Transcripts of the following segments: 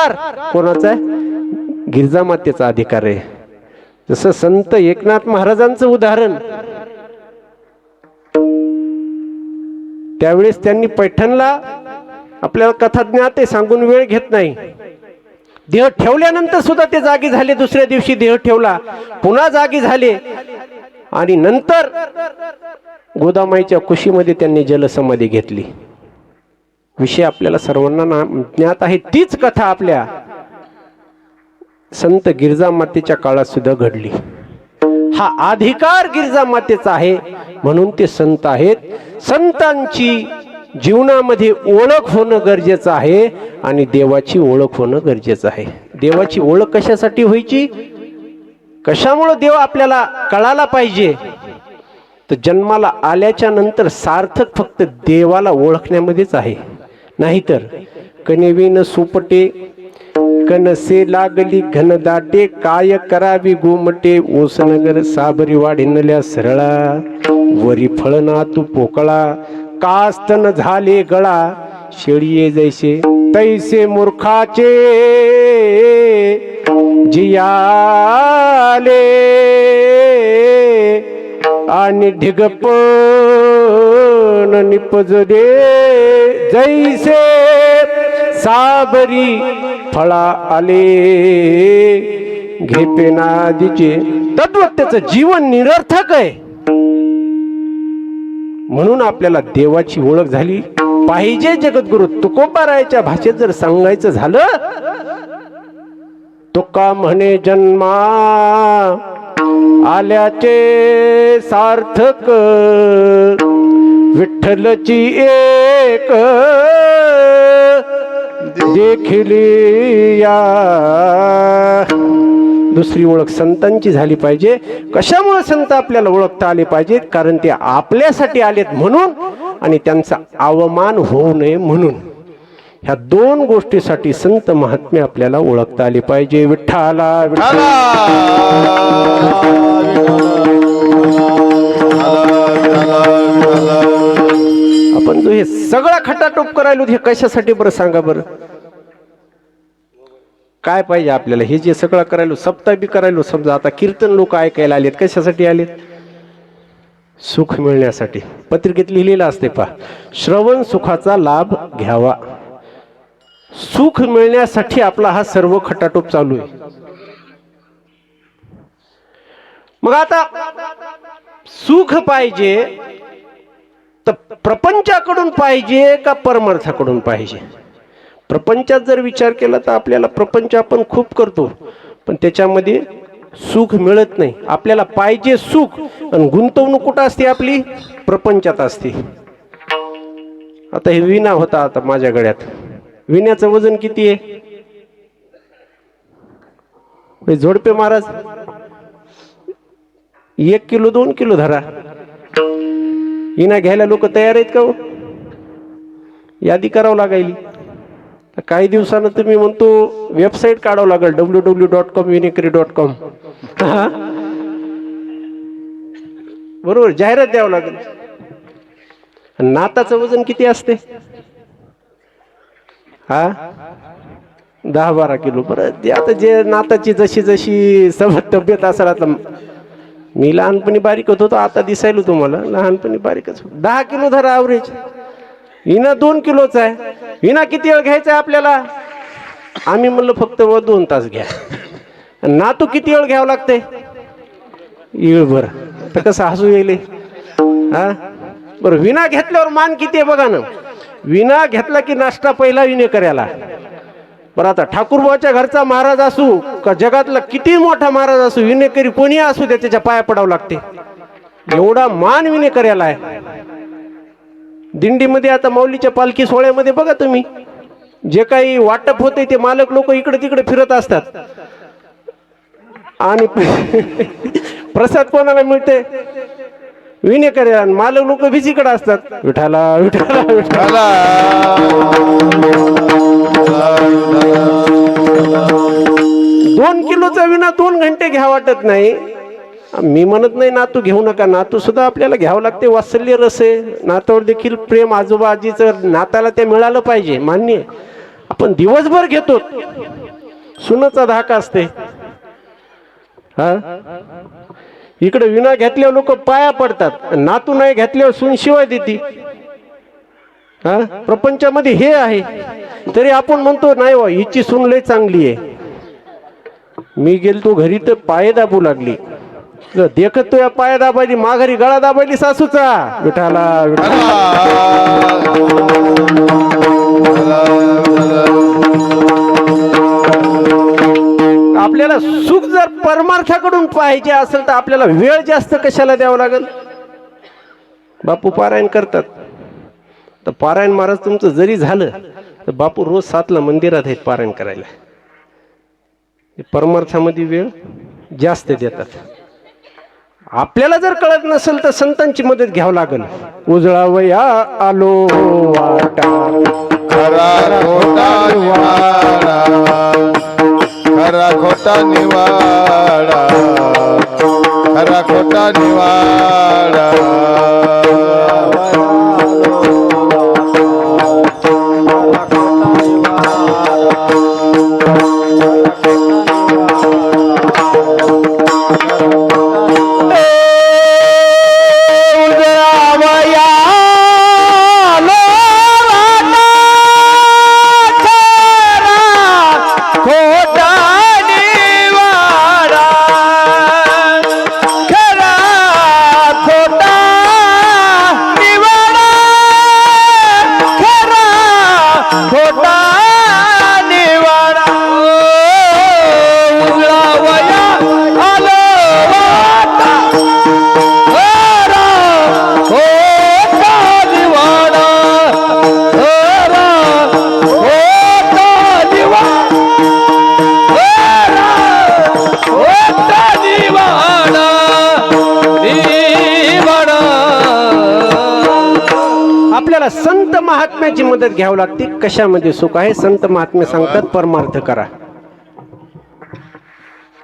अधिकार कोणाचा आहे? गिरजा मातेचा अधिकार आहे. जसं संत एकनाथ महाराजांचं उदाहरण, त्यावेळेस त्यांनी पैठणला, आपल्याला कथा ज्ञात आहे, सांगून वेळ घेत नाही, देह ठेवल्यानंतर सुद्धा ते जागी झाले. दुसऱ्या दिवशी देह ठेवला, पुन्हा जागी झाले आणि नंतर गोदामाईच्या कुशीमध्ये त्यांनी जलसमाधी घेतली. विषय आपल्याला सर्वांना ज्ञात आहे. तीच कथा आपल्या संत गिरजा मातेच्या काळात सुद्धा घडली. हा अधिकार गिरजा मातेचा आहे म्हणून ते संत आहेत. संतांची जीवनामध्ये ओळख होणं गरजेचं आहे आणि देवाची ओळख होणं गरजेचं आहे. देवाची ओळख कशासाठी व्हायची? कशामुळे देव आपल्याला कळाला पाहिजे? तर जन्माला आल्याच्या नंतर सार्थक फक्त देवाला ओळखण्यामध्येच आहे. नाहीतर कणेवीन सुपटे, कनसे लागली घनदाटे, काय करावी गोमटे, ओसनगर साबरी वाढिनल्या सरळा, वरी फळना तू पोकळा, कास्तन झाले गळा, शेळीये जैसे तैसे मूर्खाचे जियाले, आणि ढिगपण निपजले जैसे साबरी फळा आले. घेपेनादीचे तद्वत्याचं जीवन निरर्थक आहे. म्हणून आपल्याला देवाची ओळख झाली पाहिजे. जगद्गुरु तुकोबारायाच्या भाषेत जर सांगायचं झालं, तुका म्हणे जन्मा आल्याचे सार्थक, विठ्ठलची एक देखिली या. दुसरी ओळख संतांची झाली पाहिजे. कशामुळे संत आपल्याला ओळखता आले पाहिजेत? कारण ते आपल्यासाठी आलेत म्हणून आणि त्यांचा अवमान होऊ नये म्हणून. ह्या दोन गोष्टीसाठी संत महात्मे आपल्याला ओळखता आले पाहिजे. विठ्ठला आपण जो हे सगळा खटाटोप करायलो हे कशासाठी बरं सांगा बरं? काय पाहिजे आपल्याला? हे जे सगळं करायलो, सप्ताह बी करायलो, समजा आता कीर्तन लोक ऐकायला आलेत, कशासाठी आलेत? सुख मिळण्यासाठी. पत्रिकेत लिहिलेलं असते पहा, श्रवण सुखाचा लाभ घ्यावा. सुख मिळण्यासाठी आपला हा सर्व खटाटोप चालू आहे. मग आता सुख पाहिजे तर प्रपंचाकडून पाहिजे का परमार्थाकडून पाहिजे? प्रपंचात जर विचार केला तर आपल्याला प्रपंच आपण खूप करतो, पण त्याच्यामध्ये सुख मिळत नाही. आपल्याला पाहिजे सुख, आणि गुंतवणूक कुठं असते आपली? प्रपंचात असते. आता हे विणा होता आता माझ्या गळ्यात, विण्याचं वजन किती आहे? झोडपे महाराज 1 किलो 2 किलो धरा. विणा घ्यायला लोक तयार आहेत का हो? यादी करावं लागायली. काही दिवसानं तुम्ही म्हणतो वेबसाईट काढावं लागेल, www.vinekri.com. बरोबर, जाहिरात द्यावं लागेल. नाताचं वजन किती असते? हा 10-12 किलो. बरं, आता जे नाताची जशी जशी तब्येत असेल. आता मी लहानपणी बारीक होतो, आता दिसायलो तुम्हाला लहानपणी बारीकच. 10 किलो धरा ॲव्हरेज. विना 2 किलोचा आहे. विना किती वेळ घ्यायचा आहे आपल्याला? आम्ही म्हणलं फक्त 2 तास घ्या. नातू किती वेळ घ्यावं लागते? येळभर. तर कसं हसू येईल हा? बरं, विना घेतल्यावर मान किती आहे बघा ना. विना घेतला की नाश्ता पहिला विने करायला. बरं, आता ठाकूरबाच्या घरचा महाराज असू का जगातला किती मोठा महाराज असू, विनेकरी कोणी असू दे, त्याच्या पाया पडावं लागते. एवढा मान विनेकऱ्याला आहे. दिंडीमध्ये आता माऊलीच्या पालखी सोहळ्यामध्ये बघा तुम्ही, जे काही वाटप होते ते मालक लोक इकडे तिकडे फिरत असतात. आणि प्रसाद कोणाला मिळते? विनेकऱ्या. मालक लोक भिजीकडे असतात. विठाला विठाला विठाला. 2 किलोचा विना 2 घंटे घ्या वाटत नाही. मी म्हणत नाही नातू घेऊ नका, नातू सुद्धा आपल्याला घ्यावं लागते. वात्सल्य रस आहे, नातावर देखील प्रेम. आजोबा आजीचं नाताला ते मिळालं पाहिजे, मान्य. आपण दिवसभर घेतो, सुनाचा धाक असते. हा, इकडे विना घेतल्यावर लोक पाया पडतात, नातू नाही घेतल्यावर सून शिवाय देते. हा, प्रपंचामध्ये हे आहे. तरी आपण म्हणतो नाही वा हिची सून लय चांगली आहे. मी गेलतो घरी तर पाय दाबू लागली. देखत तो या पाया दाबायली, माघारी गळा दाबायली सासूचा. विठाला आपल्याला सुख जर परमार्थाकडून पाहिजे असेल तर आपल्याला वेळ जास्त कशाला द्यावा लागेल. बापू पारायण करतात, तर पारायण महाराज तुमचं जरी झालं तर बापू रोज 7ला मंदिरात आहेत पारायण करायला. परमार्थामध्ये वेळ जास्त देतात. आपल्याला जर कळत नसेल तर संतांची मदत घ्यावं लागेल. उजळावया आलो वाटा खरा खोटा निवाडा, खरा खोटा निवाडा, खरा खोटा निवाडा. संत महात्म्याची मदत घ्यावी लागते. कशामध्ये सुख आहे? संत महात्मे सांगतात परमार्थ करा.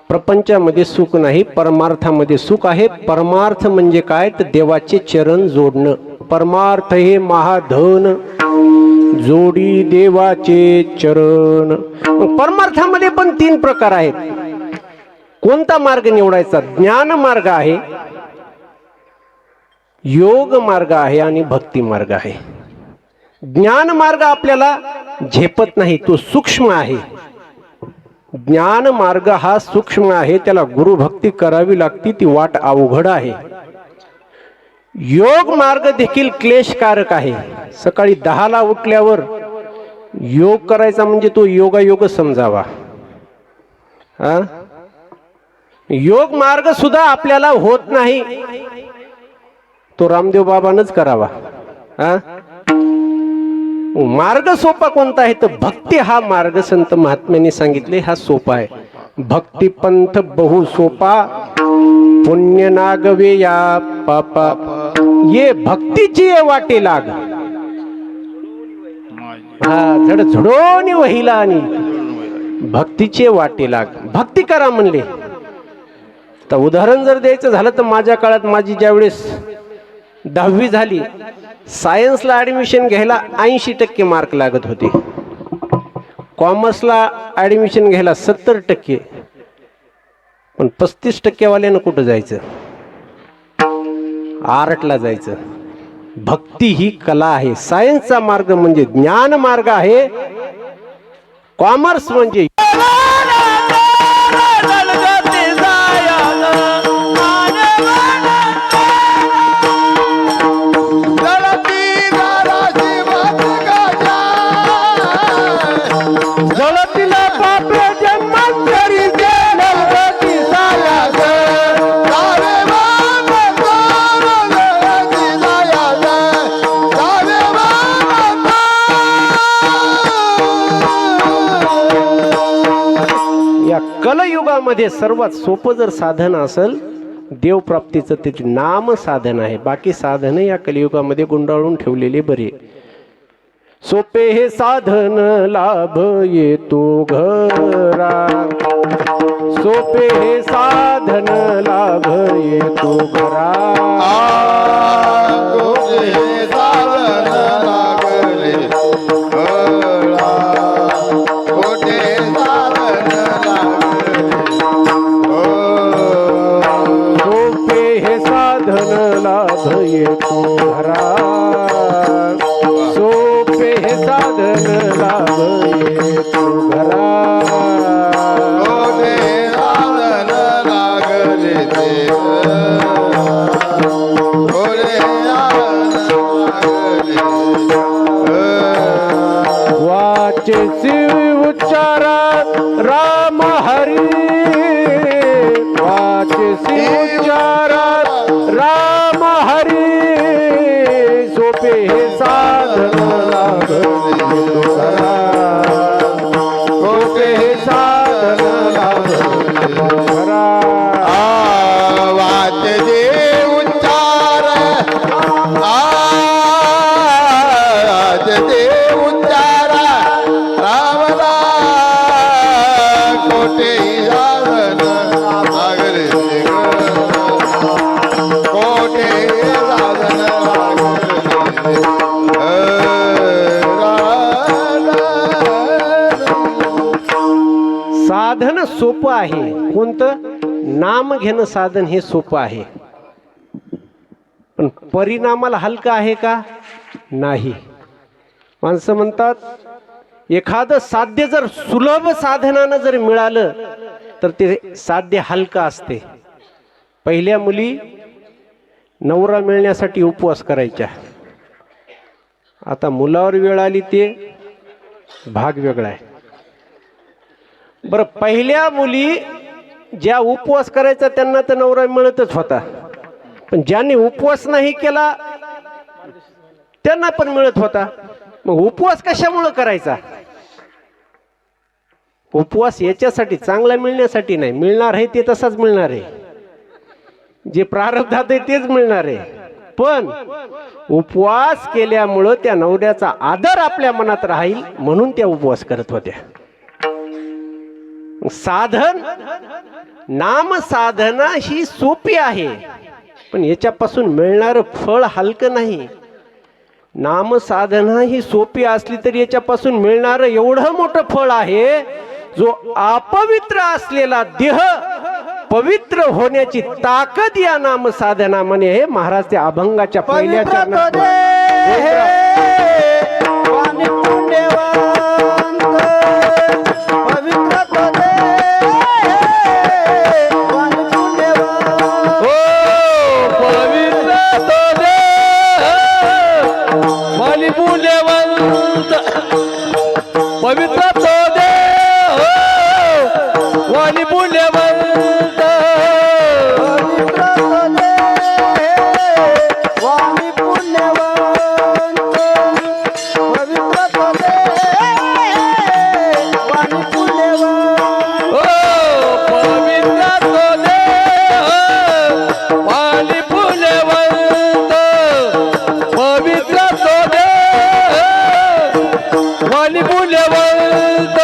प्रपंचामध्ये सुख नाही, परमार्थामध्ये सुख आहे. परमार्थ म्हणजे काय तर देवाचे चरण जोडणं. परमार्थ हे महाधन जोडी देवाचे चरण. परमार्थामध्ये पण 3 प्रकार आहेत. कोणता मार्ग निवडायचा? ज्ञान मार्ग आहे, योग मार्ग आहे आणि भक्ती मार्ग आहे. ज्ञान मार्ग आपल्याला झेपत नाही, तो सूक्ष्म आहे. ज्ञान मार्ग हा सूक्ष्म आहे, त्याला गुरु भक्ती करावी लागती, ती वाट अवघड आहे. योग मार्ग देखील क्लेशकारक आहे. सकाळी 10ला उठल्यावर योग करायचा म्हणजे तो योगायोग समजावा. योग मार्ग सुद्धा आपल्याला होत नाही, तो रामदेव बाबांनाच करावा. मार्ग सोपा कोणता आहे? तर भक्ती हा मार्ग संत महात्म्यांनी सांगितले हा सोपा आहे. भक्ती पंथ बहु सोपा, पुण्य नागवे या पापा. ये भक्तीची ये वाटे लाग. झड झडोनी वहिला आणि भक्तीचे वाटे लाग. भक्ती करा म्हणले. तर उदाहरण जर द्यायचं झालं तर माझ्या काळात माझी ज्यावेळेस 10वी झाली, सायन्सला ऍडमिशन घ्यायला 80% मार्क लागत होते. कॉमर्सला ऍडमिशन घ्यायला 70%. पण 35% वाल्यानं कुठं जायचं? आर्टला जायचं. भक्ती ही कला आहे. सायन्सचा मार्ग म्हणजे ज्ञान मार्ग आहे. कॉमर्स म्हणजे कलयुगामध्ये सर्वात सोपं जर साधन असेल देवप्राप्तीचं ते नाम साधन आहे. बाकी साधन या कलियुगामध्ये गुंडाळून ठेवलेले बरे. सोपे हे साधन लाभ येतो घरा, सोपे हे साधन लाभ येतो घरा. साधन राम हरी वाचसी उच्चारात राम हरी सोपे हे साधन लागले करा सोपे हे साधन लागले करा वाच जे उच्चार वाच जे उच्चार रामला कोटे साधन लागले कोटे साधन साधन सोपं आहे. कोणतं? नाम घेणं साधन हे सोपं आहे, पण परिणामाला हलका आहे का? नाही. माणसं म्हणतात एखादं साध्य जर सुलभ साधनानं जर मिळालं तर ते साध्य हलका असते. पहिल्या मुली नवरा मिळण्यासाठी उपवास करायच्या. आता मुलावर वेळ आली ते भाग वेगळा आहे. बरं, पहिल्या मुली ज्या उपवास करायचा त्यांना तर नवरा मिळतच होता, पण ज्यांनी उपवास नाही केला त्यांना पण मिळत होता. मग उपवास कशामुळे करायचा? उपवास याच्यासाठी, चांगला मिळण्यासाठी नाही. मिळणार आहे ते तसाच मिळणार आहे, जे प्रारब्धात आहे तेच मिळणार आहे. पण उपवास केल्यामुळं त्या नवऱ्याचा आदर आपल्या मनात राहील म्हणून त्या उपवास करत होत्या. साधन नाम साधना ही सोपी आहे, पण याच्यापासून मिळणारं फळ हलकं नाही. नाम साधना ही सोपी असली तरी याच्यापासून मिळणारं एवढं मोठं फळ आहे, जो अपवित्र असलेला देह पवित्र होण्याची ताकद या नाम साधना म्हणे. हे महाराज त्या अभंगाच्या पहिल्या चरणात पवित्र तो दे वाली पुण्यवंत पवित्र तो दे वाली पुण्यवंत पवित्र तो दे वाली पुण्यवंत पवित्र तो दे वाली पुण्यवंत पवित्र तो दे वाली पुण्यवंत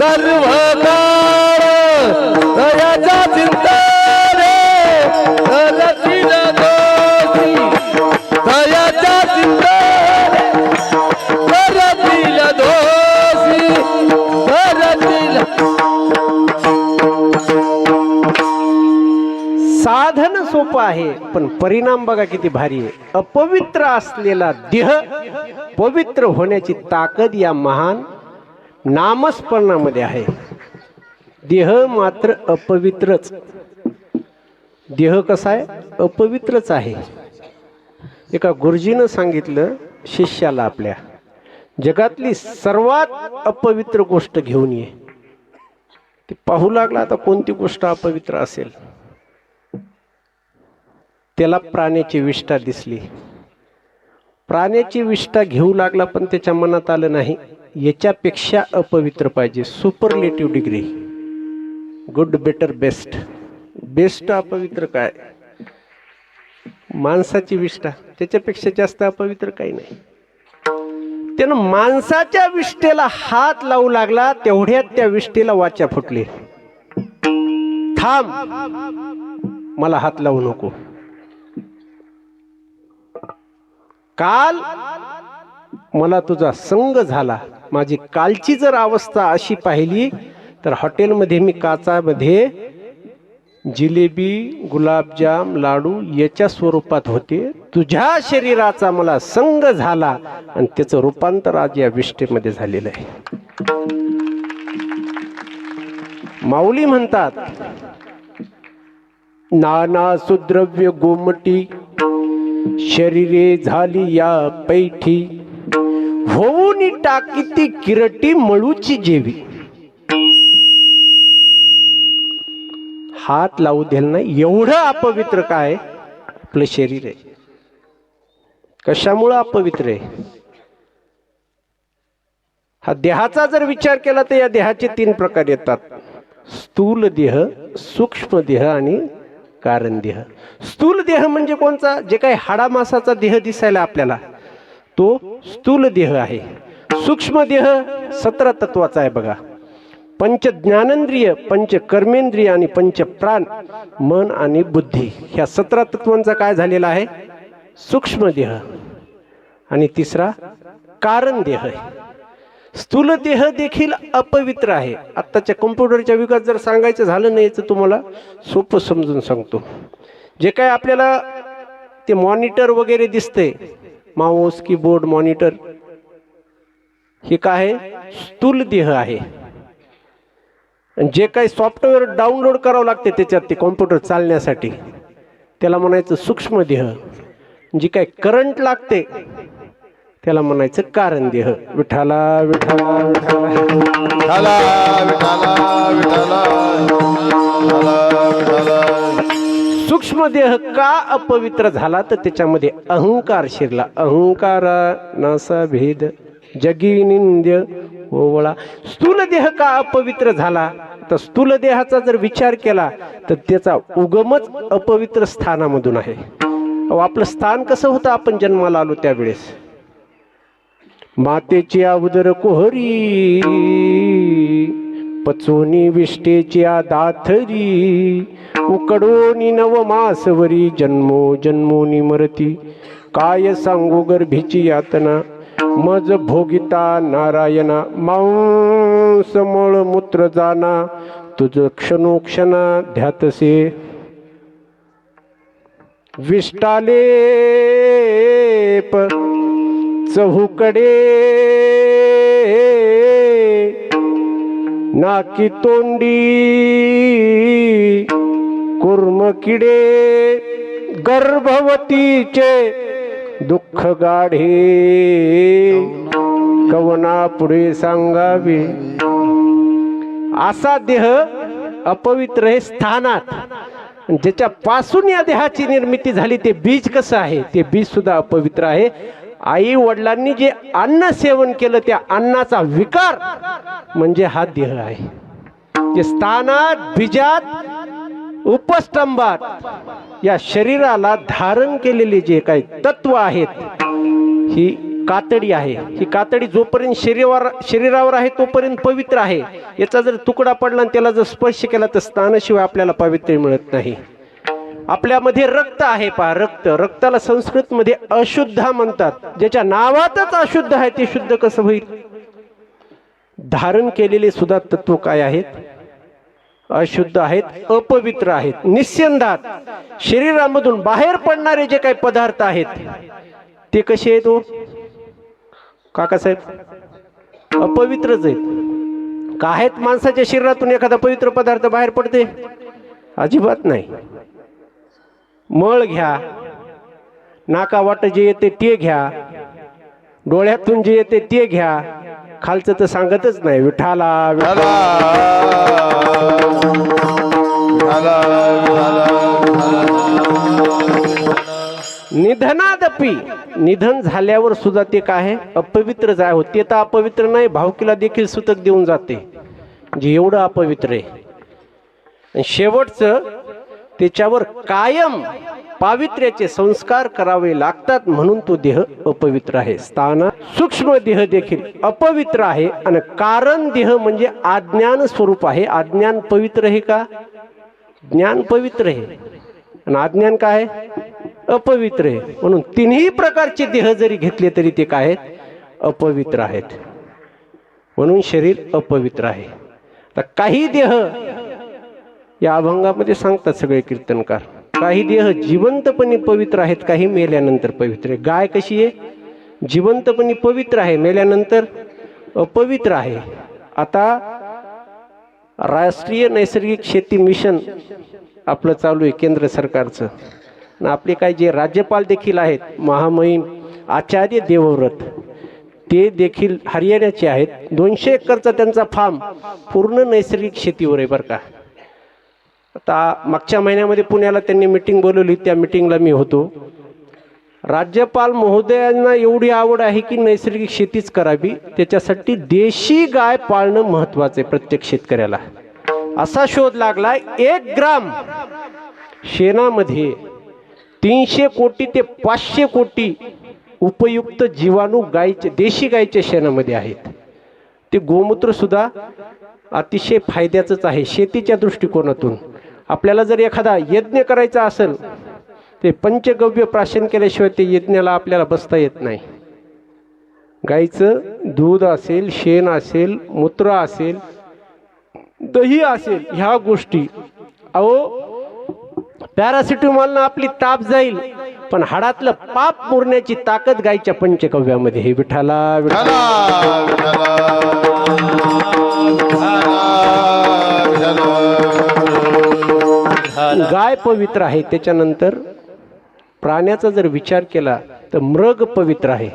सर्व काळ दयाचा चिंता रे रतीन दोषी दयाचा चिंता रे रतीन दोषी रतीन. साधन सोपं आहे, पण परिणाम बघा किती भारी आहे. अपवित्र असलेला देह पवित्र होण्याची ताकद या महान नामस्मरणामध्ये आहे. देह मात्र अपवित्रच. देह कसा आहे? अपवित्रच आहे. एका गुरुजीनं सांगितलं शिष्याला आपल्या, जगातली सर्वात अपवित्र गोष्ट घेऊन ये. ते पाहू लागला आता कोणती गोष्ट अपवित्र असेल. त्याला प्राण्याची विष्ठा दिसली. प्राण्याची विष्ठा घेऊ लागला, पण त्याच्या मनात आलं नाही याच्यापेक्षा अपवित्र पाहिजे. Superlative degree, good, better, best. Best अपवित्र काय? माणसाची विष्ठा, त्याच्यापेक्षा जास्त अपवित्र काही नाही. त्यानं माणसाच्या विष्ठेला हात लावू लागला, तेवढ्यात त्या विष्ठेला वाचा फुटली. थांब, मला हात लावू नको. काल मला तुझा संग झाला. माझी कालची जर अवस्था अशी पाहिली तर हॉटेलमध्ये मी काचामध्ये जिलेबी, गुलाबजाम, लाडू याच्या स्वरूपात होते. तुझ्या शरीराचा मला संग झाला आणि त्याचं रूपांतर आज या विष्ठेमध्ये झालेलं आहे. माऊली म्हणतात, नाना सुद्रव्य गोमटी शरीरे झाली या पैठी, होऊनी टाकीती किरटी मळूची जेवी. हात लावू द्याल नाही एवढं अपवित्र काय आपलं शरीर आहे. कशामुळं अपवित्र आहे? हा देहाचा जर विचार केला तर या देहाचे 3 प्रकार येतात. स्थूल देह, सूक्ष्म देह आणि कारण देह. स्थूल देह म्हणजे कोणता? जे काही हाडामासाचा देह दिसायला आपल्याला तो स्थूल देह आहे. सूक्ष्म देह 17 तत्वाचा आहे बघा. पंच ज्ञानेंद्रिय, पंच कर्मेंद्रिय आणि पंच प्राण, मन आणि बुद्धी, ह्या 17 तत्वांचा काय झालेला आहे? सूक्ष्म देह. आणि तिसरा कारण देह आहे. स्थूल देह देखील अपवित्र आहे. आत्ताच्या कम्प्युटरच्या युगात जर सांगायचं झालं नाही तर तुम्हाला सोपं समजून सांगतो. जे काय आपल्याला ते मॉनिटर वगैरे दिसते, माऊस, कीबोर्ड, मॉनिटर, हे काय आहे? स्थूल देह आहे. जे काही सॉफ्टवेअर डाउनलोड करावं लागते त्याच्यात ते कॉम्प्युटर चालण्यासाठी, त्याला म्हणायचं सूक्ष्म देह. जे काही करंट लागते त्याला म्हणायचं कारण देह. विठाला विठाला विठाला विठाला विठाला विठाला विठाला. सूक्ष्म देह का अपवित्र झाला तर त्याच्यामध्ये अहंकार शिरला. अहंकारा नासा भेद जगी निंद्य ओवळा. स्थूल देह का अपवित्र झाला तर स्थूल देहाचा जर विचार केला तर त्याचा उगमच अपवित्र स्थानामधून आहे. आपलं स्थान कसं होतं? आपण जन्माला आलो त्यावेळेस मातेची उदर कोहरी, पचोनी विष्टेची दाथरी, उकडोनी नवमासवरी, जन्मो जन्मोनी मरती, काय सांगू गर्भीची यातना, मज भोगिता नारायणा, मांस मळ मूत्र जाना, तुझ क्षणोक्षणा ध्यातसे, विष्टालेप चहूकडे, नाकी तोंडी कुर्मकिडे, गर्भवतीचे दुःख गाढे, कवना पुढे सांगावे. असा देह अपवित्र आहे स्थानात. ज्याच्या पासून या देहाची निर्मिती झाली ते बीज कसं आहे? ते बीज सुद्धा अपवित्र आहे. आई वडिलांनी जे अन्न सेवन केलं त्या अन्नाचा विकार म्हणजे हा देह आहे. जे स्थानात, बीजात, उपस्तंभात या शरीराला धारण केलेले जे काही तत्व आहेत, ही कातडी आहे. ही कातडी जोपर्यंत शरीरावर आहे तोपर्यंत पवित्र आहे. याचा जर तुकडा पडला आणि त्याला जर स्पर्श केला तर स्थानाशिवाय आपल्याला पवित्र मिळत नाही. आपल्यामध्ये रक्त आहे पहा, रक्त. रक्ताला संस्कृत मध्ये अशुद्ध म्हणतात. ज्याच्या नावातच अशुद्ध आहे ते शुद्ध कसं होईल? धारण केलेले सुद्धा तत्व काय आहेत? अशुद्ध आहेत, अपवित्र आहेत. निस्यंदात शरीरामधून बाहेर पडणारे जे काही पदार्थ आहेत ते कसे आहेत? काकासाहेब, अपवित्रच आहेत. का आहेत? माणसाच्या शरीरातून एखादा पवित्र पदार्थ बाहेर पडते? अजिबात नाही. मळ घ्या, नाका वाट जे येते ते घ्या, डोळ्यातून जे येते ते घ्या, खालचं तर सांगतच नाही. विठाला विठाला निधनादपी, निधन झाल्यावर सुद्धा ते काय आहे? अपवित्र जाय होते. ते तर अपवित्र नाही, भावकीला देखील सुतक देऊन जाते. जे एवढं अपवित्र आहे. आणि शेवटचं त्याच्यावर कायम पावित्र्याचे संस्कार करावे लागतात म्हणून तो देह अपवित्र आहे. स्थान सूक्ष्म देह देखील अपवित्र आहे. आणि कारण देह म्हणजे अज्ञान स्वरूप आहे. अज्ञान पवित्र आहे का? ज्ञान पवित्र आहे आणि अज्ञान काय आहे? अपवित्र आहे. म्हणून 3ही प्रकारचे देह जरी घेतले तरी ते काय आहेत? अपवित्र आहेत, म्हणून शरीर अपवित्र आहे. तर काही देह या अभंगामध्ये सांगतात सगळे कीर्तनकार, काही देह जिवंतपणे पवित्र आहेत, काही मेल्यानंतर पवित्र आहे. गाय कशी आहे? जिवंतपणे पवित्र आहे, मेल्यानंतर अपवित्र आहे. आता राष्ट्रीय नैसर्गिक शेती मिशन आपलं चालू आहे केंद्र सरकारचं, आणि आपले काही जे राज्यपाल देखील आहेत महामहिम आचार्य देवव्रत, ते देखील हरियाणाचे आहेत. 200 एकरचा त्यांचा फार्म पूर्ण नैसर्गिक शेतीवर आहे बरं का. आता मागच्या महिन्यामध्ये पुण्याला त्यांनी मीटिंग बोलवली, त्या मीटिंगला मी होतो. राज्यपाल महोदयांना एवढी आवड आहे की नैसर्गिक शेतीच करावी, त्याच्यासाठी देशी गाय पाळणं महत्त्वाचं आहे प्रत्येक शेतकऱ्याला. असा शोध लागला 1 ग्राम शेणामध्ये 300 कोटी ते 500 कोटी उपयुक्त जीवाणू गायचे देशी गायच्या शेणामध्ये आहेत. ते गोमूत्र सुद्धा अतिशय फायद्याचंच आहे शेतीच्या दृष्टिकोनातून. आपल्याला जर एखादा यज्ञ करायचा असेल ते पंचगव्य प्राशन केल्याशिवाय ते यज्ञाला आपल्याला बसता येत नाही. गाईचं दूध असेल, शेण असेल, मूत्र असेल, दही असेल, ह्या गोष्टी, अहो पॅरासिटामॉलनं आपली ताप जाईल, पण हाडातलं पाप मुरण्याची ताकद गायच्या पंचगव्यामध्ये हे. विठाला गाय पवित्र आहे. त्याच्यानंतर प्राण्याचा जर विचार केला तर मृग पवित्र आहे.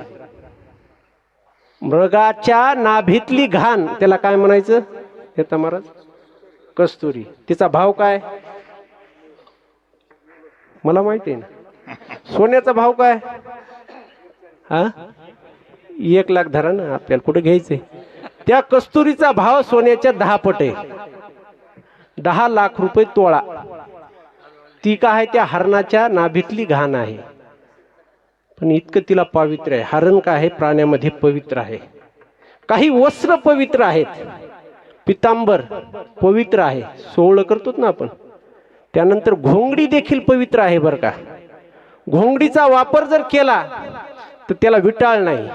मृगाच्या नाभीतली घाण त्याला काय म्हणायचं येता महाराज? कस्तुरी. तिचा भाव काय मला माहिती आहे ना. सोन्याचा भाव काय? हा 1 लाख धरा ना, आपल्याला कुठे घ्यायचंय. त्या कस्तुरीचा भाव सोन्याच्या 10 पट आहे. 10 लाख रुपये तोळा. ती काय आहे? त्या हरणाच्या नाभीतली घाण आहे, पण इतकं तिला पवित्र आहे. हरण काय आहे? प्राण्यामध्ये पवित्र आहे. काही वस्त्र पवित्र आहेत. पितांबर पवित्र आहे, सोहळं करतो ना आपण. त्यानंतर घोंगडी देखील पवित्र आहे बरं का. घोंगडीचा वापर जर केला तर त्याला विटाळ नाही,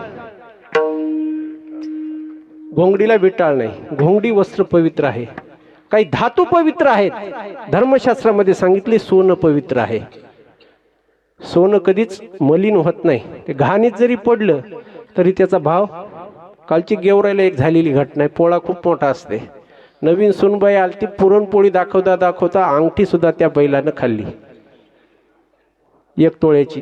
घोंगडीला विटाळ नाही. घोंगडी वस्त्र पवित्र आहे. काही धातू पवित्र आहेत. धर्मशास्त्रामध्ये सांगितले सोनं पवित्र आहे. सोनं कधीच मलिन होत नाही. ते घाणीत जरी पडलं तरी त्याचा भाव. कालची गेवरायला एक झालेली घटना आहे. पोळा खूप मोठा असते. नवीन सुनबाई आलती, पुरणपोळी दाखवता दाखवता अंगठी सुद्धा त्या बैलानं खाल्ली 1 तोळ्याची.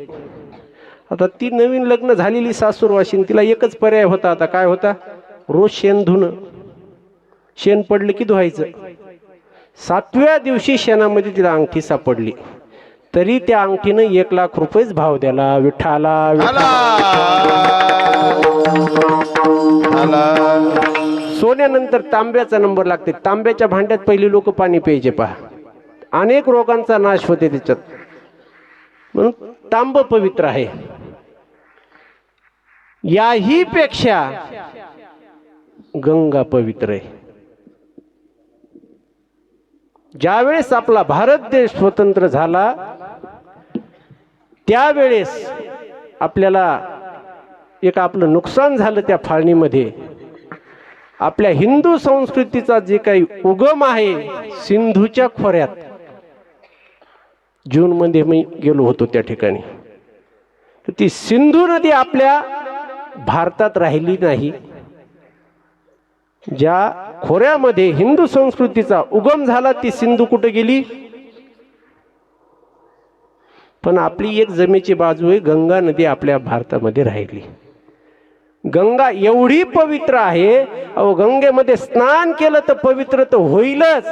आता ती नवीन लग्न झालेली सासूरवाशीन, तिला एकच पर्याय होता. आता काय होता? रोज शेण धुणं. शेण पडलं की धुवायचं. 7व्या दिवशी शेणामध्ये तिला अंगठी सापडली, तरी त्या अंगठीनं 1 लाख रुपयेच भाव द्याला. विठाला सोन्यानंतर तांब्याचा नंबर लागते. तांब्याच्या भांड्यात पहिली लोक पाणी प्यायचे पहा. अनेक रोगांचा नाश होते त्याच्यात, म्हणून तांब पवित्र आहे. याही पेक्षा गंगा पवित्र आहे. ज्यावेळेस आपला भारत देश स्वतंत्र झाला त्यावेळेस आपल्याला एक आपलं नुकसान झालं त्या फाळणीमध्ये. आपल्या हिंदू संस्कृतीचा जे काही उगम आहे सिंधूच्या खोऱ्यात, जून मध्ये मी गेलो होतो त्या ठिकाणी, तर ती सिंधू नदी आपल्या भारतात राहिली नाही. ज्या खोऱ्यामध्ये हिंदू संस्कृतीचा उगम झाला ती सिंधू कुठे गेली? पण आपली एक जमेची बाजू आहे, गंगा नदी आपल्या भारतामध्ये राहिली. गंगा एवढी पवित्र आहे, अहो गंगेमध्ये स्नान केलं तर पवित्र तर होईलच,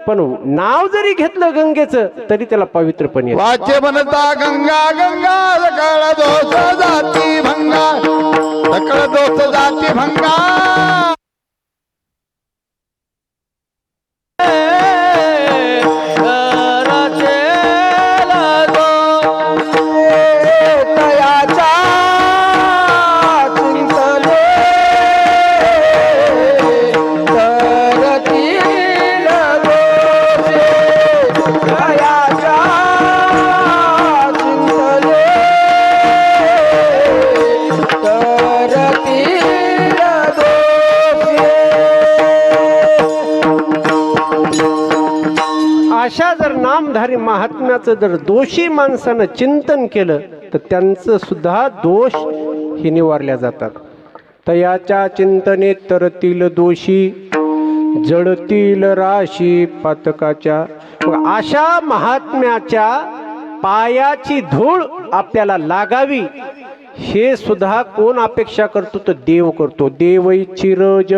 पण नाव जरी घेतलं गंगेचं तरी त्याला पवित्रपण येतं. वाचे म्हणता गंगा गंगा सकळ दोष जाती भंगा, सकळ दोष जाती भंगा. रती नामधारी महात्म्याचं जर दोषी माणसानं चिंतन केलं तर त्यांचं सुद्धा दोष हे निवारल्या जातात. तयाच्या चिंतनेत तरतील दोषी जळतील राशी पातकाच्या. मग अशा महात्म्याच्या पायाची धूळ आपल्याला लागावी हे सुद्धा कोण अपेक्षा करतो तर देव करतो. देवई चिरज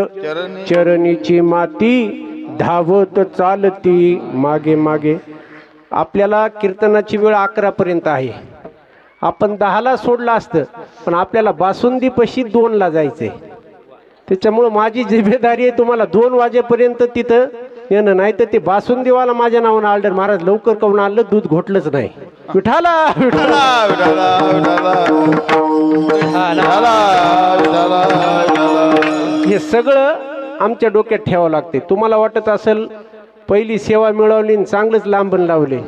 चरणीची माती धावत चालती मागे मागे. आपल्याला कीर्तनाची वेळ 11 पर्यंत आहे. आपण 10ला सोडलं असतं पण आपल्याला बासुंदी पशी 2ला जायचंय. त्याच्यामुळं माझी जिम्मेदारी आहे तुम्हाला 2 वाजेपर्यंत तिथं येणं. नाही तर ते बासुंदीवाला माझ्या नावानं आर्डर महाराज लवकर काऊन आणलं दूध घोटलंच नाही. विठाला विठाला हे सगळं आमच्या डोक्यात ठेवावं लागते. तुम्हाला वाटत असेल पहिली सेवा मिळवली आणि चांगलंच लांबन लावले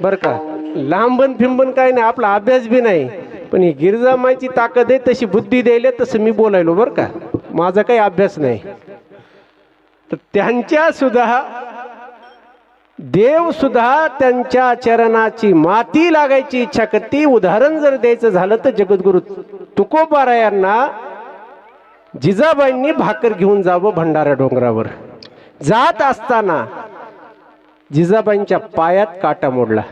बरं का. लांबन फिंबन काय नाही, आपला अभ्यास बी नाही. पण ही गिरजामाईची ताकद आहे तशी बुद्धी द्यायला तसं मी बोलायलो बरं का. माझा काही अभ्यास नाही. तर त्यांच्या सुद्धा देव सुद्धा त्यांच्या चरणाची माती लागायची इच्छा करते. उदाहरण जर द्यायचं झालं तर जगद्गुरु तुकोबारायांना जिजाबाईंनी भाकर घेऊन जावं भंडारा डोंगरावर. जात असताना जिजाबाईंच्या पायात काटा मोडला.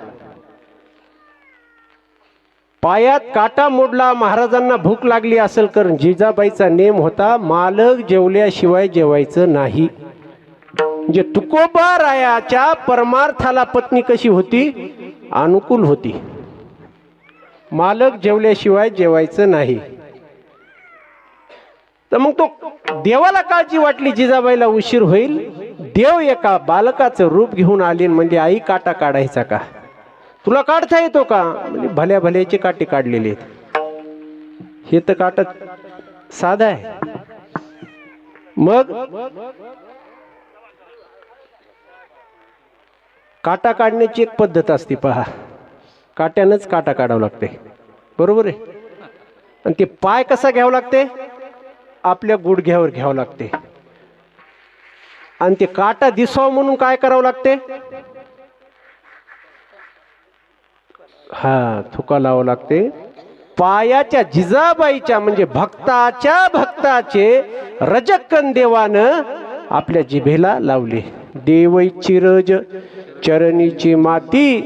पायात काटा मोडला. महाराजांना भूक लागली असेल कारण जिजाबाईचा नेम होता मालक जेवल्याशिवाय जेवायचं नाही. म्हणजे तुकोबारायाच्या परमार्थाला पत्नी कशी होती? अनुकूल होती. मालक जेवल्याशिवाय जेवायचं नाही. तर मग तो देवाला काळजी वाटली जिजाबाईला उशीर होईल. देव एका बालकाचं रूप घेऊन आले म्हणजे आई काटा काढायचा का? तुला काढता येतो का? म्हणजे भल्या भल्याचे काटे काढलेले आहेत. हे तर काटा साधा आहे. मग काटा काढण्याची एक पद्धत असते पहा. काट्यानंच काटा काढावं लागते बरोबर आहे. आणि ते पाय कसा घ्यावं लागते? आपल्या गुडघ्यावर घ्यावं लागते. आणि ते काटा दिसावं म्हणून काय करावं लागते? हा थुका लावावं लागते. पायाच्या जिजाबाईच्या म्हणजे भक्ताचे रजक्कन देवानं आपल्या जिभेला लावले. देवई चिरज चरणीची माती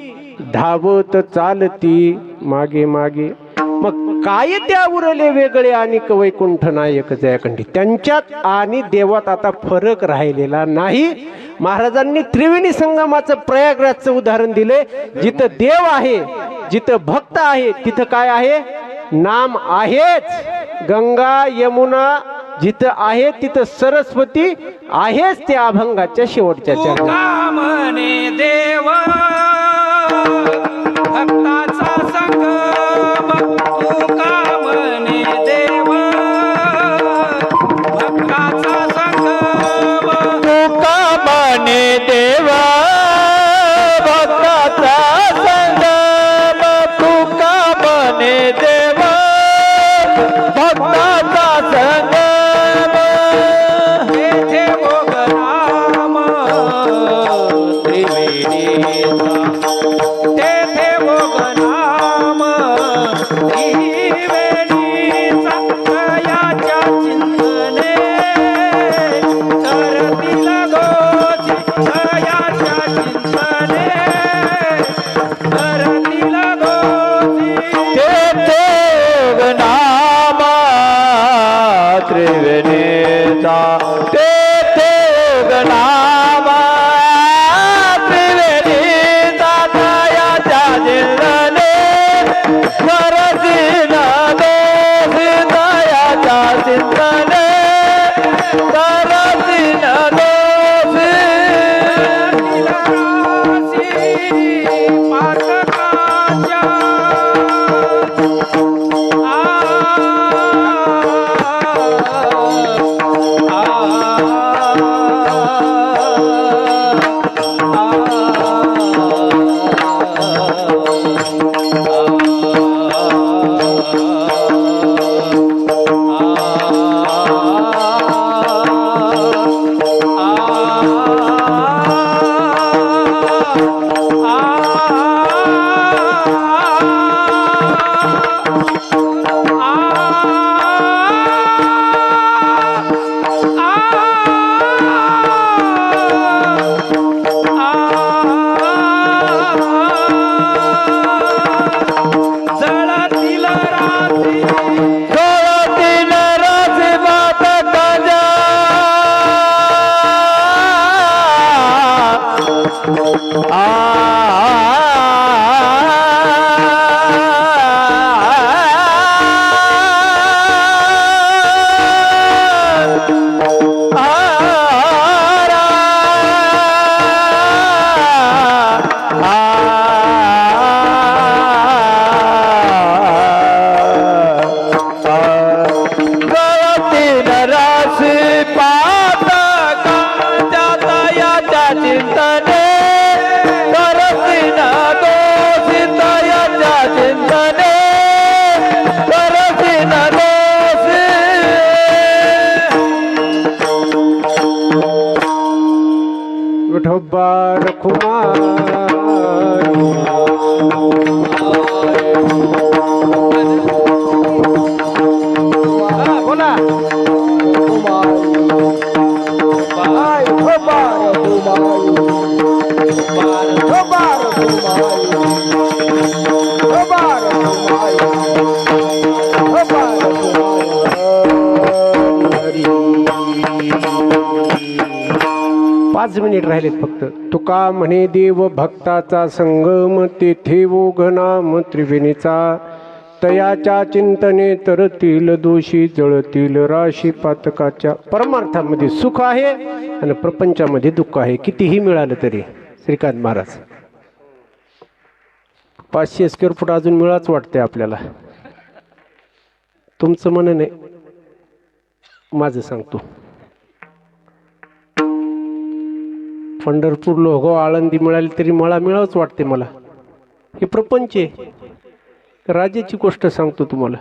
धावत चालती मागे मागे. मग काय त्या उरले वेगळे आणि वैकुंठ नायक जयाकंठी. त्यांच्यात आणि देवात आता फरक राहिलेला नाही. महाराजांनी त्रिवेणी संगमाचं प्रयागराजचं उदाहरण दिले. जिथं देव आहे जिथं भक्त आहे तिथं काय आहे? नाम आहेच. गंगा यमुना जिथं आहे तिथं सरस्वती आहेच. त्या अभंगाच्या शेवटच्या चरणात म्हणे देव भक्ताचा संगम. तुका म्हणे देव भक्ताचा संगम. तुका म्हणे देवा भक्ताचा संगम. तुका म्हणे देवा भक्ताचा संगम. तेथे भोगराम त्रिवेणीचा. तेथे भोगराम त्रिवेणीचा. तयाच्या चिंतने तरतील गोची. तयाच्या चिंतने तरतील गोची. तेथे नामा त्रिवेणीचा. तेथे नामा त्रिवेणीचा. तयाच्या चिंतने वरसीन दोषी. तयाच्या चिंतने वरसीन दोषी. कुमार हा, बोला पाच मिनिट राहिलेत फक्त. तुका म्हणे देव भक्ताचा संगम तेथे ओघनाम त्रिवेणीचा तयाच्या चिंतने तरतील दोषी जळतील राशी पातकाच्या. परमार्थामध्ये सुख आहे आणि प्रपंचामध्ये दुःख आहे. कितीही मिळालं तरी. श्रीकांत महाराज 500 स्क्वेअर फूट अजून मिळाच वाटते आपल्याला. तुमचं म्हणणं नाही, माझं सांगतो. पंढरपूर लोहगाव आळंदी मिळाली तरी मला मिळावंच वाटते मला. हे प्रपंच आहे. राजाची गोष्ट सांगतो तुम्हाला.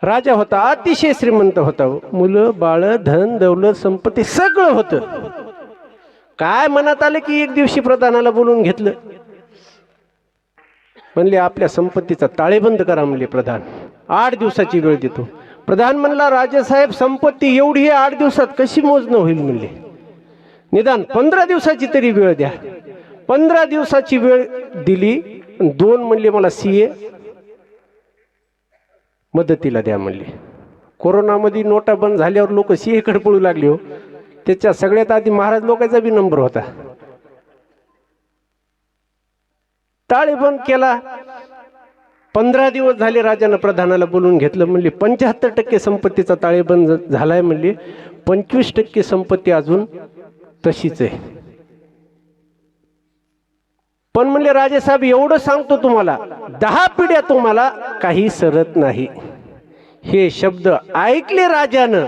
राजा होता, अतिशय श्रीमंत होता. मुलं बाळ धन दौलत संपत्ती सगळं होतं. काय मनात आलं की एक दिवशी प्रधानाला बोलून घेतलं. म्हणले आपल्या संपत्तीचा ताळेबंद करा म्हणले प्रधान. 8 दिवसाची वेळ देतो. प्रधान म्हणला राजासाहेब संपत्ती एवढी आहे 8 दिवसात कशी मोजणं होईल म्हणले. निदान 15 दिवसाची तरी वेळ द्या. 15 दिवसाची वेळ दिली. 2 म्हणले मला सीए मदतीला द्या म्हणले. कोरोनामध्ये नोटा बंद झाल्यावर लोक सीए कडे पळू लागले हो. त्याच्या सगळ्यात आधी महाराज लोकांचा बी नंबर होता. ताळेबंद केला. 15 दिवस झाले. राजानं प्रधानाला बोलून घेतलं. म्हणले 75% संपत्तीचा ताळेबंद झालाय म्हणले. 25% संपत्ती अजून तशीच आहे. पण म्हणले राजेसाहेब एवढं सांगतो तुम्हाला 10 पिढ्या तुम्हाला काही सरत नाही. हे शब्द ऐकले राजानं.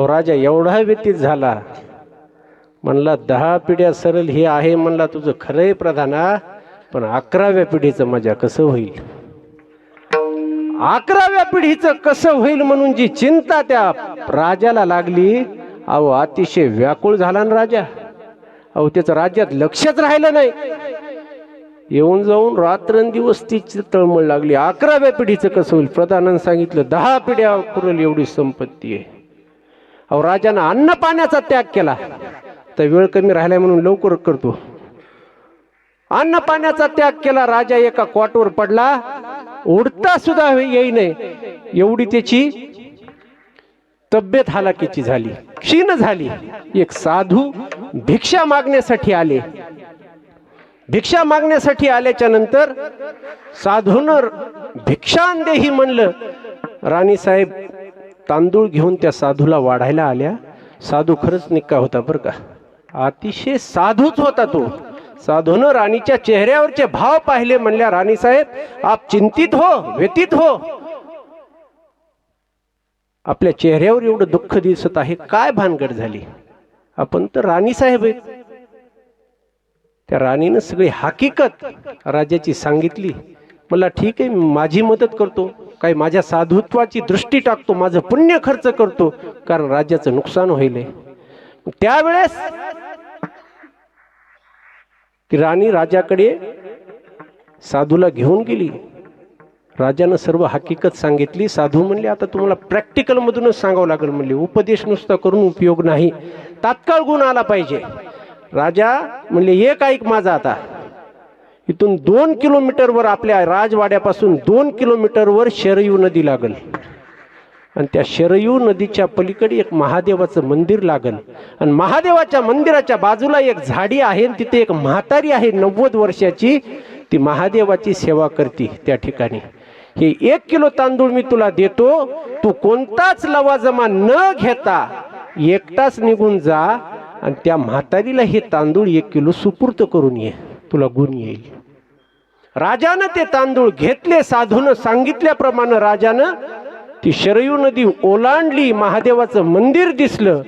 राजा एवढा व्यतीत झाला. म्हणला 10 पिढ्या सरल हे आहे म्हणला तुझं खरंय प्रधाना, पण 11व्या पिढीचं मजा कसं होईल. 11व्या पिढीचं कसं होईल म्हणून जी चिंता त्या राजाला लागली. अहो अतिशय व्याकुळ झाला ना राजा. अहो त्याचं राज्यात लक्षच राहिलं नाही. येऊन जाऊन रात्रंदिवस तिची तळमळ लागली. 11व्या पिढीचं कसं होईल. प्रधानानं सांगितलं 10 पिढ्या पुरेल एवढी संपत्ती आहे. अहो राजानं अन्न पाण्याचा त्याग केला. तर वेळ कमी राहिलाय म्हणून लवकर करतो. अन्न पाण्याचा त्याग केला. राजा एका कॉटवर पडला. उडता सुद्धा येई नाही एवढी त्याची तब्येत हालाकीची झाली, क्षीण झाली. एक साधू भिक्षा मागण्यासाठी आले. भिक्षा मागण्यासाठी आल्याच्या नंतर साधूनं भिक्षान देही म्हणलं. राणीसाहेब तांदूळ घेऊन त्या साधूला वाढायला आल्या. साधू खरंच निक्का होता बरं का. अतिशय साधूच होता तो. साधूनं राणीच्या चेहऱ्यावरचे भाव पाहिले. म्हणल्या राणीसाहेब आप चिंतित हो, व्यतीत हो. आपल्या चेहऱ्यावर एवढं दुःख दिसत आहे, काय भानगड झाली. आपण तर राणीसाहेब आहेत. त्या राणीनं सगळी हकीकत राजाची सांगितली. मला ठीक आहे माझी मदत करतो, काही माझ्या साधुत्वाची दृष्टी टाकतो, माझं पुण्य खर्च करतो, कारण राज्याचं नुकसान होईल. त्यावेळेस ती राणी राजाकडे साधूला घेऊन गेली. राजानं सर्व हकीकत सांगितली. साधू म्हणले आता तुम्हाला प्रॅक्टिकल मधूनच सांगावं लागेल म्हणले. उपदेश नुसता करून उपयोग नाही, तात्काळ गुण आला पाहिजे. राजा म्हणले एक ऐक माझा. आता इथून 2 किलोमीटरवर आपल्या राजवाड्यापासून 2 किलोमीटरवर शरयू नदी लागल. आणि त्या शरयू नदीच्या पलीकडे एक महादेवाचं मंदिर लागल. आणि महादेवाच्या मंदिराच्या बाजूला एक झाडी आहे. तिथे एक म्हातारी आहे 90 वर्षाची. ती महादेवाची सेवा करते त्या ठिकाणी. हे 1 किलो तांदूळ मी तुला देतो. तू कोणताच लवाजमा न घेता एकटाच निघून जा आणि त्या म्हातारीला हे तांदूळ 1 किलो सुपूर्त करून ये, तुला गुण येईल. राजानं ते तांदूळ घेतले. साधूनं सांगितल्याप्रमाणे राजानं ती शरयू नदी ओलांडली. महादेवाचं मंदिर दिसलं.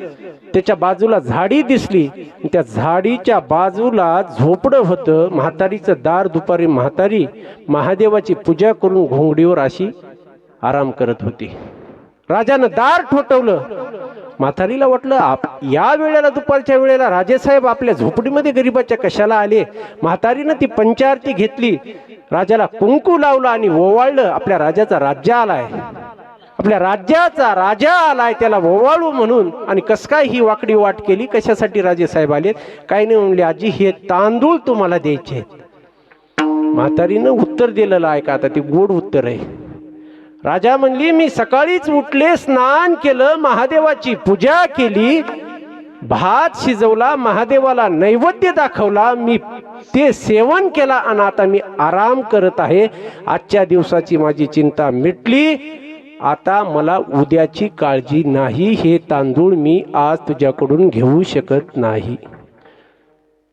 त्याच्या बाजूला झाडी दिसली. त्या झाडीच्या बाजूला झोपडं होतं. म्हातारीचं दार. दुपारी म्हातारी महादेवाची पूजा करून घोंगडीवर अशी आराम करत होती. राजानं दार ठोठवलं. म्हातारीला वाटलं या वेळेला दुपारच्या वेळेला राजेसाहेब आपल्या झोपडीमध्ये गरिबाच्या कशाला आले. म्हातारीनं ती पंचारती घेतली, राजाला कुंकू लावलं आणि ओवाळलं. आपल्या राजाचा राज्य आलाय, आपल्या राज्याचा राजा आलाय, त्याला ओवाळू म्हणून. आणि कस काय ही वाकडी वाट केली, कशासाठी राजेसाहेब आले? काही नाही म्हणले, आजी हे तांदूळ तुम्हाला द्यायचे आहेत. म्हातारीनं उत्तर दिलेलं आहे का? आता ते गोड उत्तर आहे. राजा म्हणली, मी सकाळीच उठले, स्नान केलं, महादेवाची पूजा केली, भात शिजवला, महादेवाला नैवेद्य दाखवला, मी ते सेवन केला आणि आता मी आराम करत आहे. आजच्या दिवसाची माझी चिंता मिटली, आता मला उद्याची काळजी नाही. हे तांदूळ मी आज तुझ्याकडून घेऊ शकत नाही.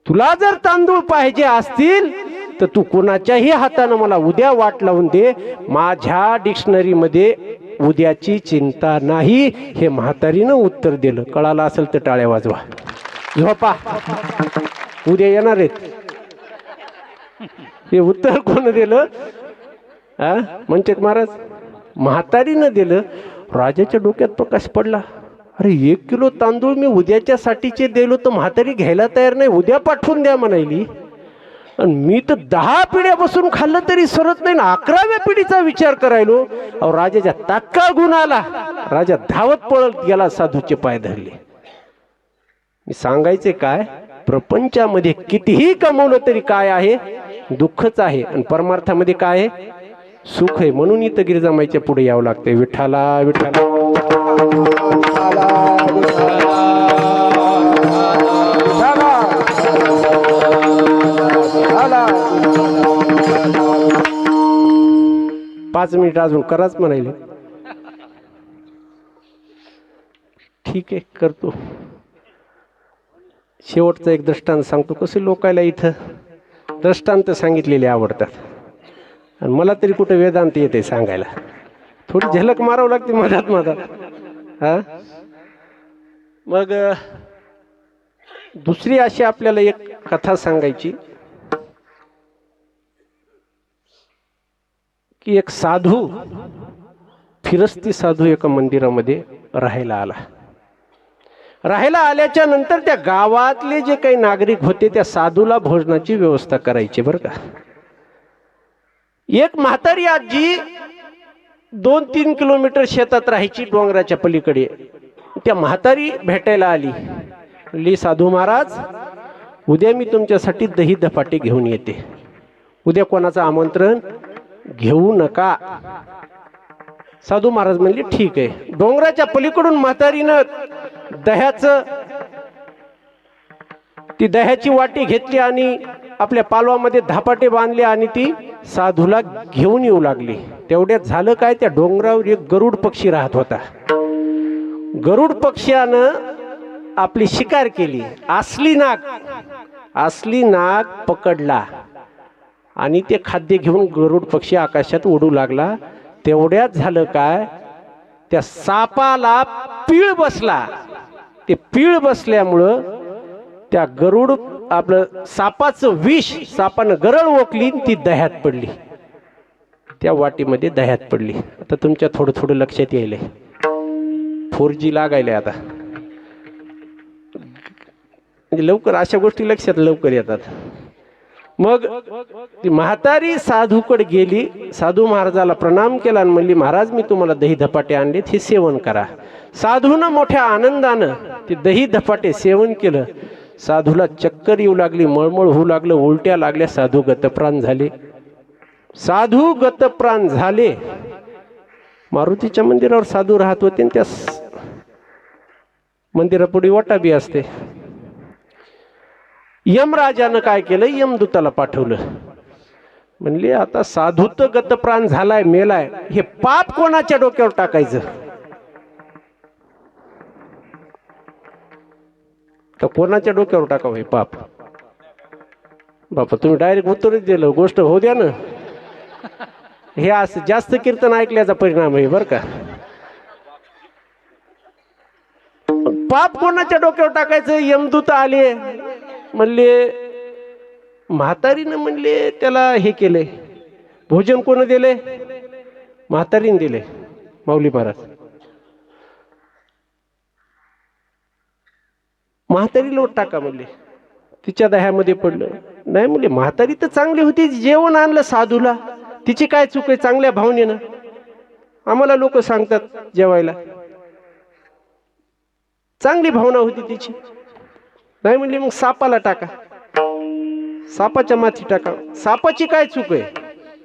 तुला जर तांदूळ पाहिजे असतील तर तू कोणाच्याही हाताने मला उद्या वाट लावून दे. माझ्या डिक्शनरीमध्ये उद्याची चिंता नाही. हे म्हातारीनं उत्तर दिलं. कळालं असेल तर टाळ्या वाजवा. झोपा, उद्या येणार आहेत. हे उत्तर कोण दिलं? म्हणतात महाराज, म्हातारीनं दिलं. राजाच्या डोक्यात प्रकाश पडला. अरे 1 किलो तांदूळ मी उद्याच्या साठीचे दिलो तर म्हातारी घ्यायला तयार नाही, उद्या पाठवून द्या म्हणायली. आणि मी तर 10 पिढ्या बसून खाल्लं तरी सरत नाही, 11व्या पिढीचा विचार करायलो. अहो राजाच्या तात्काळ गुण आला. राजा धावत पळत गेला, साधूचे पाय धरले. मी सांगायचे काय, प्रपंचामध्ये कितीही कमवलं तरी काय आहे? दुःखच आहे. आणि परमार्थामध्ये काय आहे? सुख आहे. म्हणून इथं गिरिजामाईच्या पुढे यावं लागतंय. विठ्ठला विठ्ठला पाच मिनिट अजून कराच म्हणाले. ठीक आहे, करतो. शेवटचा एक दृष्टांत सांगतो. कसे लोकायला इथं दृष्टांत सांगितलेले आवडतात, आणि मला तरी कुठे वेदांत येते सांगायला. थोडी झलक मारावं लागते मधात मधात. मग दुसरी अशी आपल्याला एक कथा सांगायची की एक साधू, फिरस्ती साधू एका मंदिरामध्ये राहायला आला. राहायला आल्याच्या नंतर त्या गावातले जे काही नागरिक होते त्या साधूला भोजनाची व्यवस्था करायची बरं का. एक म्हातारी आजी 2-3 किलोमीटर शेतात राहायची, डोंगराच्या पलीकडे. त्या म्हातारी भेटायला आली. म्हणली, साधू महाराज, उद्या मी तुमच्यासाठी दही धपाटे घेऊन येते. उद्या कोणाचं आमंत्रण घेऊ नका. साधू महाराज म्हणले, ठीक आहे. डोंगराच्या पलीकडून म्हातारीनं ती दह्याची वाटी घेतली आणि आपल्या पालवामध्ये धपाटे बांधले आणि ती साधूला घेऊन येऊ लागली. तेवढ्यात झालं काय, त्या डोंगरावर एक गरुड पक्षी राहत होता. गरुड पक्ष्यानं आपली शिकार केली. असली नाग पकडला आणि ते खाद्य घेऊन गरुड पक्षी आकाशात उडू लागला. तेवढ्यात झालं काय, त्या सापाला पीळ बसला. ते पीळ बसल्यामुळं त्या गरुड आपलं सापाचं विष, सापानं गरळ ओकली, ती दह्यात पडली. त्या वाटीमध्ये दह्यात पडली. आता तुमच्या थोडं थोडं लक्षात यायलंय. 4G लागायलंय आता. म्हणजे लवकर अशा गोष्टी लक्षात लवकर येतात. मग ती म्हातारी साधूकडे गेली. साधू महाराजाला प्रणाम केला आणि म्हणली, महाराज मी तुम्हाला दही धपाटे आणलेत, हे सेवन करा. साधूनं मोठ्या आनंदानं ते दही धपाटे सेवन केलं. साधूला चक्कर येऊ लागली, मळमळ होऊ लागलं, उलट्या लागल्या. साधू गतप्राण झाले. मारुतीच्या मंदिरावर साधू राहत होते, त्या मंदिरापुढे वाटा बी असते. यमराजानं काय केलं, यमदूताला पाठवलं. म्हणले, आता साधू तर गतप्राण झालाय, मेलाय, हे पाप कोणाच्या डोक्यावर टाकायचं? तर कोणाच्या डोक्यावर टाकावं हे पाप? बापा, तुम्ही डायरेक्ट उत्तरच दिलं. गोष्ट होऊ द्या ना. हे असं जास्त कीर्तन ऐकल्याचा परिणाम आहे बरं का. पाप कोणाच्या डोक्यावर टाकायचं? यमदूत आले. म्हणले, म्हातारीनं म्हणले त्याला हे केले. भोजन कोण दिले? म्हातारीने दिले. माऊली महाराज म्हातारी लोट टाका म्हणले. तिच्या दह्यामध्ये पडलं. नाही म्हणले म्हातारी तर चांगली होती, जेवण आणलं साधूला, तिची काय चूक आहे चांगल्या भावनेनं. आम्हाला लोक सांगतात जेवायला, चांगली भावना होती तिची. नाही म्हणले मग सापाला टाका, सापाच्या माथी टाका. सापाची काय चूक आहे?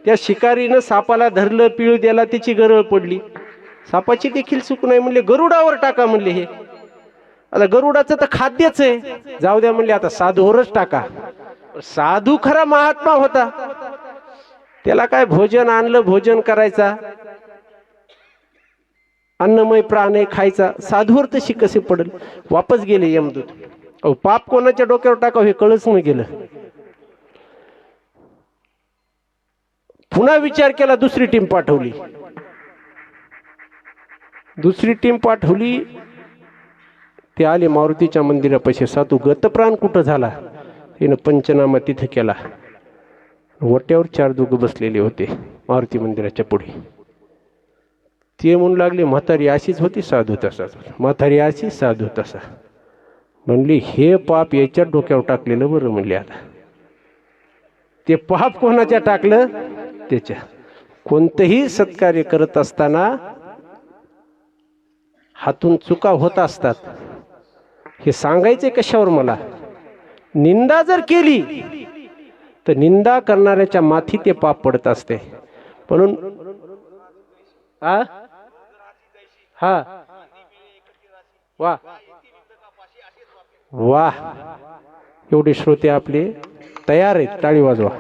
त्या शिकारीनं सापाला धरलं, पिळ द्याला, तिची गरळ पडली, सापाची देखील चूक नाही. म्हणले गरुडावर टाका म्हणले. हे आता गरुडाचं तर खाद्यच आहे, जाऊ द्या म्हणले आता साधूवरच टाका. साधू खरा महात्मा होता, त्याला काय भोजन आणलं, भोजन करायचा, अन्नमय प्राण आहे, खायचा. साधूवर तशी कसे पडेल? वापस गेले यमदूत. अहो पाप कोणाच्या डोक्यावर टाकाव हे कळच नाही गेलं. पुन्हा विचार केला, दुसरी टीम पाठवली. दुसरी टीम पाठवली, ते आले मारुतीच्या मंदिरापाशी. साधू गतप्राण कुठं झाला? तिनं पंचनामा तिथं केला. वट्यावर 4 दोघं बसलेले होते मारुती मंदिराच्या पुढे. ते म्हणू लागले म्हातारी अशीच होती, साधू तसा, म्हातारी अशी, साधू तसा. म्हणली हे पाप याच्या डोक्यावर टाकलेलं बरं म्हणले. आता ते पाप कोणाच्या टाकलं? त्याच्या. कोणतंही सत्कार्य करत असताना हातून चुका होत असतात, हे सांगायचे कशावर मला? निंदा जर केली तर निंदा करणाऱ्याच्या माथी ते पाप पडत असते. म्हणून हा वा वा, एवढे श्रोते आपले तयार आहेत, टाळी वाजवा.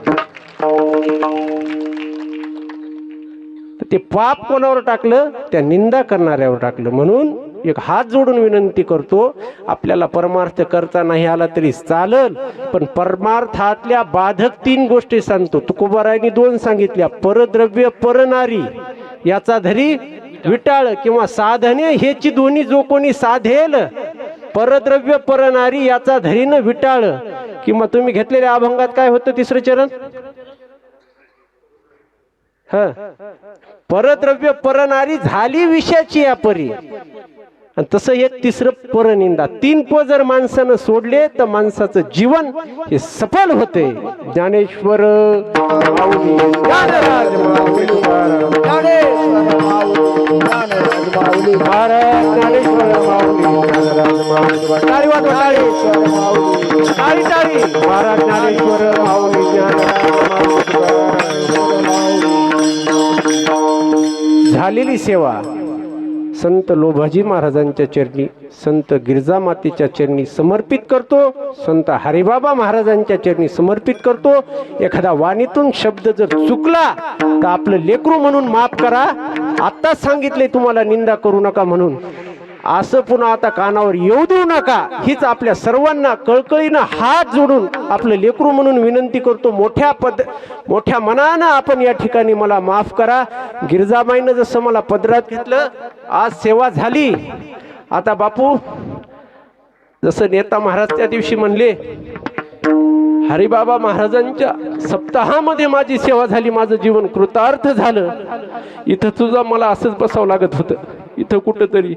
ते पाप कोणावर टाकलं? त्या निंदा करणाऱ्यावर टाकलं. म्हणून एक हात जोडून विनंती करतो, आपल्याला परमार्थ करता नाही आला तरी चालल, पण परमार्थातल्या बाधक 3 गोष्टी सांगतो. तुकोबारायांनी 2 सांगितल्या. परद्रव्य, परनारी, याचा धरी विटाळ किंवा साधने, हेची दोन्ही जो कोणी साधेल, परद्रव्य परनारी याचा धरीनं विटाळ. किंवा तुम्ही घेतलेल्या अभंगात काय होतं 3रं चरण? परद्रव्य परनारी झाली विषयाची या परी. आणि तसं एक 3रं परनिंदा. 3 प जर माणसानं सोडले तर माणसाचं जीवन हे सफल होते. ज्ञानेश्वर माऊली, ज्ञानराज माऊली महाराज, ज्ञानेश्वर माऊली, ज्ञानराज माऊली. टाळी वाजवा, टाळी, टाळी. महाराज ज्ञानेश्वर माऊली, ज्ञानराज माऊली. झालेली सेवा संत लोभाजी महाराजांच्या चरणी, संत गिरजा मातेच्या चरणी समर्पित करतो. संत हरिबाबा महाराजांच्या चरणी समर्पित करतो. एखादा वाणीतून शब्द जर चुकला तर आपलं लेकरू म्हणून माफ करा. आत्ताच सांगितले तुम्हाला निंदा करू नका म्हणून, असं पुन्हा आता कानावर येऊ देऊ नका. हीच आपल्या सर्वांना कळकळीनं हात जोडून आपलं लेकरू म्हणून विनंती करतो. मोठ्या मनानं आपण या ठिकाणी मला माफ करा. गिरजाबाईनं जसं मला पदरात घेतलं, आज सेवा झाली. आता बापू जसं नेता महाराज त्या दिवशी म्हणले, हरिबाबा महाराजांच्या सप्ताहामध्ये माझी सेवा झाली, माझं जीवन कृतार्थ झालं. इथं तुझा मला असंच बसावं लागत होतं. इथं कुठंतरी,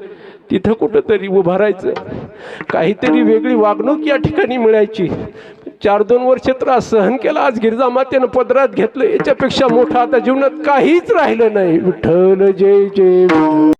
तिथं कुठंतरी उभं राहायचं, काहीतरी वेगळी वागणूक या ठिकाणी मिळायची. 4-2 वर्ष त्रास सहन केला. आज गिरजा मातेनं पदरात घेतलं, याच्यापेक्षा मोठं आता जीवनात काहीच राहिलं नाही. विठ्ठल जय जय.